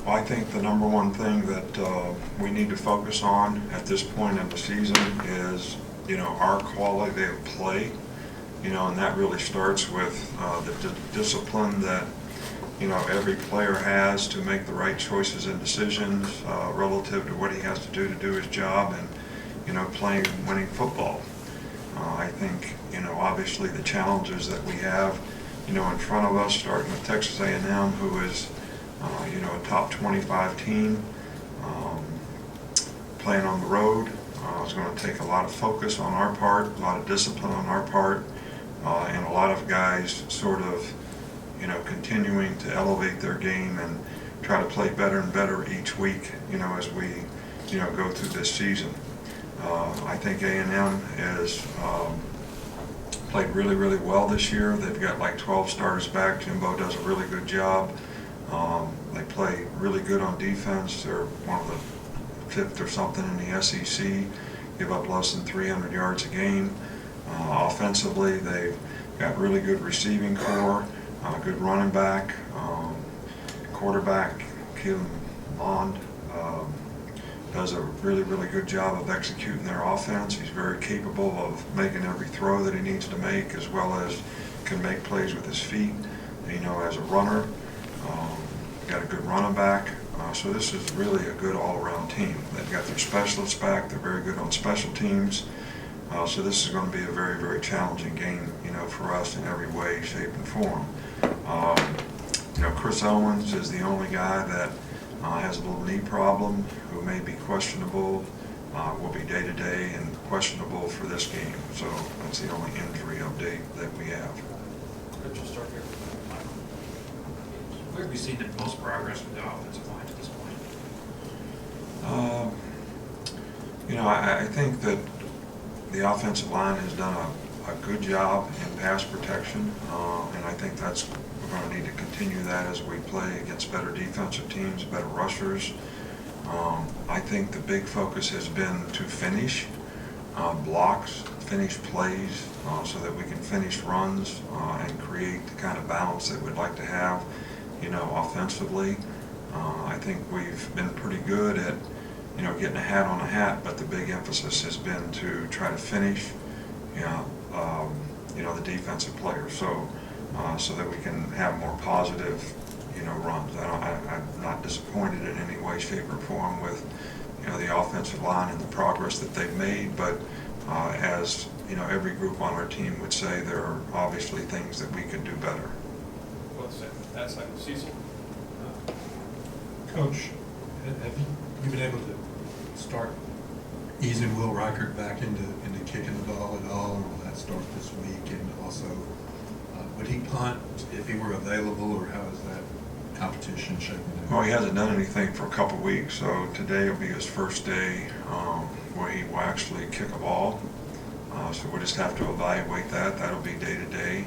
Well, I think the number one thing that we need to focus on at this point in the season is, our quality of play, and that really starts with the discipline that, every player has to make the right choices and decisions relative to what he has to do his job and, playing winning football. I think, obviously the challenges that we have, in front of us, starting with Texas A&M, who is a top 25 team, playing on the road. It's going to take a lot of focus on our part, a lot of discipline on our part, and a lot of guys sort of, continuing to elevate their game and try to play better and better each week, as we, go through this season. I think A&M has played really, really well this year. They've got like 12 starters back. Jimbo does a really good job. They play really good on defense. They're one of the 5th or something in the SEC, give up less than 300 yards a game. Offensively, they've got really good receiving core, good running back, quarterback, Keelan Mond, does a really, really good job of executing their offense. He's very capable of making every throw that he needs to make, as well as can make plays with his feet, as a runner. Got a good running back. So this is really a good all-around team. They've got their specialists back. They're very good on special teams. So this is going to be a very, very challenging game, for us in every way, shape, and form. Chris Owens is the only guy that has a little knee problem, who may be questionable, will be day-to-day and questionable for this game. So that's the only injury update that we have. Coach, we'll start here. Where have we seen the most progress with the offensive line at this point? I think that the offensive line has done a good job in pass protection, and I think we're going to need to continue that as we play against better defensive teams, better rushers. I think the big focus has been to finish blocks, finish plays, so that we can finish runs and create the kind of balance that we'd like to have, offensively. I think we've been pretty good at, getting a hat on a hat, but the big emphasis has been to try to finish, the defensive players, so that we can have more positive, runs. I'm not disappointed in any way, shape, or form with, the offensive line and the progress that they've made, but as, every group on our team would say, there are obviously things that we could do better. That's like Cecil. Coach, have you been able to start easing Will Reichert back into kicking the ball at all, or will that start this week? And also, would he punt if he were available, or how is that competition shaping up? Well, he hasn't done anything for a couple of weeks, so today will be his first day where he will actually kick a ball. So we'll just have to evaluate that. That'll be day to day.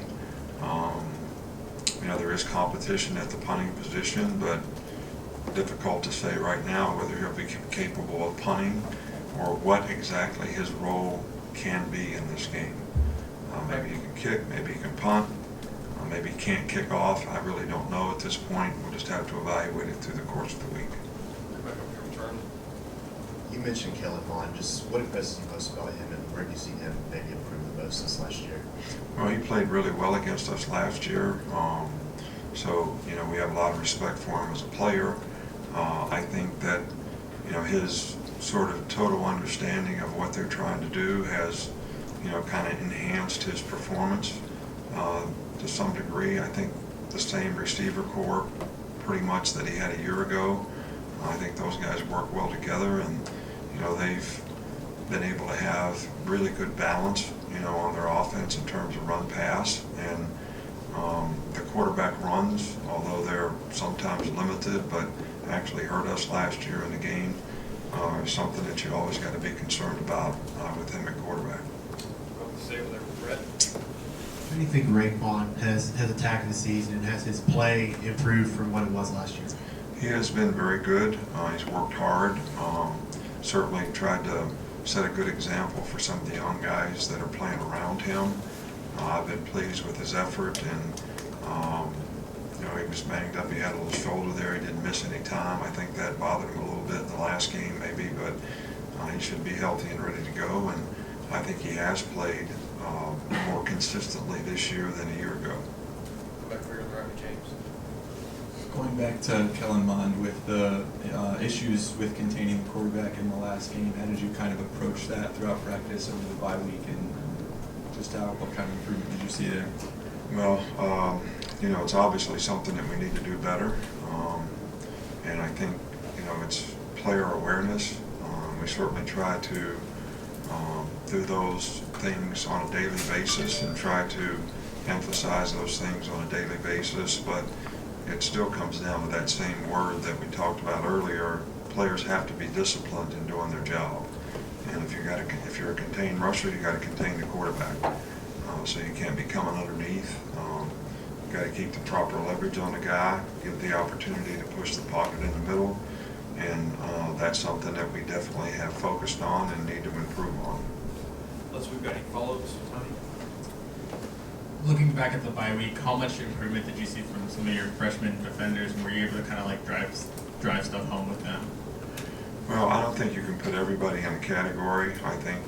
There is competition at the punting position, but difficult to say right now whether he'll be capable of punting or what exactly his role can be in this game. Maybe he can kick, maybe he can punt, maybe he can't kick off. I really don't know at this point. We'll just have to evaluate it through the course of the week. You mentioned Kellen Mond. Just what impresses you most about him, and where do you see him maybe improve the most this last year? Well, he played really well against us last year. So, we have a lot of respect for him as a player. I think that, his sort of total understanding of what they're trying to do has, kind of enhanced his performance to some degree. I think the same receiver core pretty much that he had a year ago. I think those guys work well together, and, they've been able to have really good balance, on their offense in terms of run pass. And the quarterback runs, although they're sometimes limited, but actually hurt us last year in the game, is something that you always got to be concerned about with him at quarterback. How do you think Raekwon has attacked the season, and has his play improved from what it was last year? He has been very good. He's worked hard. Certainly tried to set a good example for some of the young guys that are playing around him. I've been pleased with his effort, and he was banged up. He had a little shoulder there. He didn't miss any time. I think that bothered him a little bit in the last game maybe, but he should be healthy and ready to go. And I think he has played more consistently this year than a year ago. Go back for your right, James. Going back to Kellen Mond with the issues with containing the quarterback in the last game, how did you kind of approach that throughout practice over the bye week, and just what kind of improvement did you see there? Well, it's obviously something that we need to do better, and I think, it's player awareness. We certainly try to do those things on a daily basis and try to emphasize those things on a daily basis, but it still comes down to that same word that we talked about earlier. Players have to be disciplined in doing their job, and if you're a contained rusher, you got to contain the quarterback. So you can't be coming underneath. You got to keep the proper leverage on the guy, give the opportunity to push the pocket in the middle, and that's something that we definitely have focused on and need to improve on. Unless we've got any follow-ups, Tony? Looking back at the bye week, how much improvement did you see from some of your freshman defenders, and were you able to kind of like drive stuff home with them? Well, I don't think you can put everybody in a category. I think,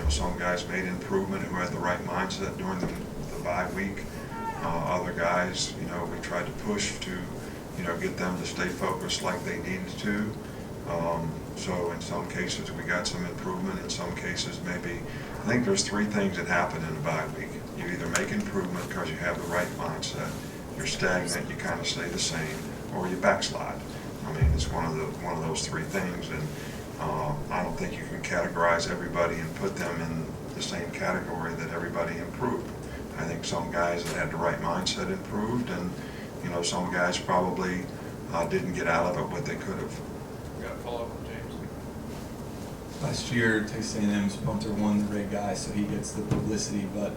some guys made improvement who had the right mindset during the bye week. Other guys, we tried to push to, get them to stay focused like they needed to. So in some cases we got some improvement. In some cases maybe, I think there's three things that happen in a bye week. You either make improvement because you have the right mindset, you're stagnant, you kind of stay the same, or you backslide. I mean, it's one of those three things, and I don't think you can categorize everybody and put them in the same category that everybody improved. I think some guys that had the right mindset improved, and some guys probably didn't get out of it what they could have. We got a follow-up from James. Last year, Texas A&M's punter won the red guy, so he gets the publicity. But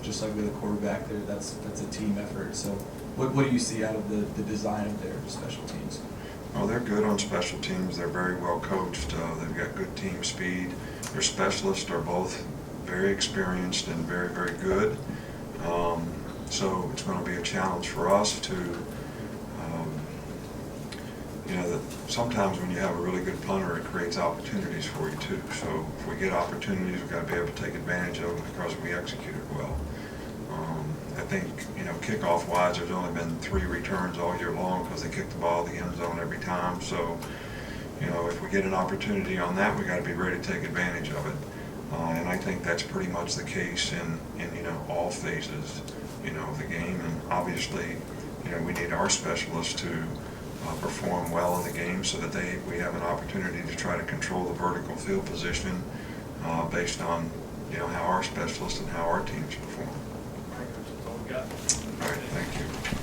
just like with a quarterback, there, that's a team effort. So, what do you see out of the design of their special teams? Well, they're good on special teams. They're very well coached. They've got good team speed. Their specialists are both very experienced and very, very good. So it's going to be a challenge for us to, that sometimes when you have a really good punter, it creates opportunities for you too. So if we get opportunities, we've got to be able to take advantage of them because we executed well. I think, kickoff-wise, there's only been 3 returns all year long because they kick the ball in the end zone every time. So, if we get an opportunity on that, we got to be ready to take advantage of it. And I think that's pretty much the case in all phases, of the game. And obviously, we need our specialists to perform well in the game so that we have an opportunity to try to control the vertical field position based on, how our specialists and how our teams perform. All right, that's all we got. All right, thank you.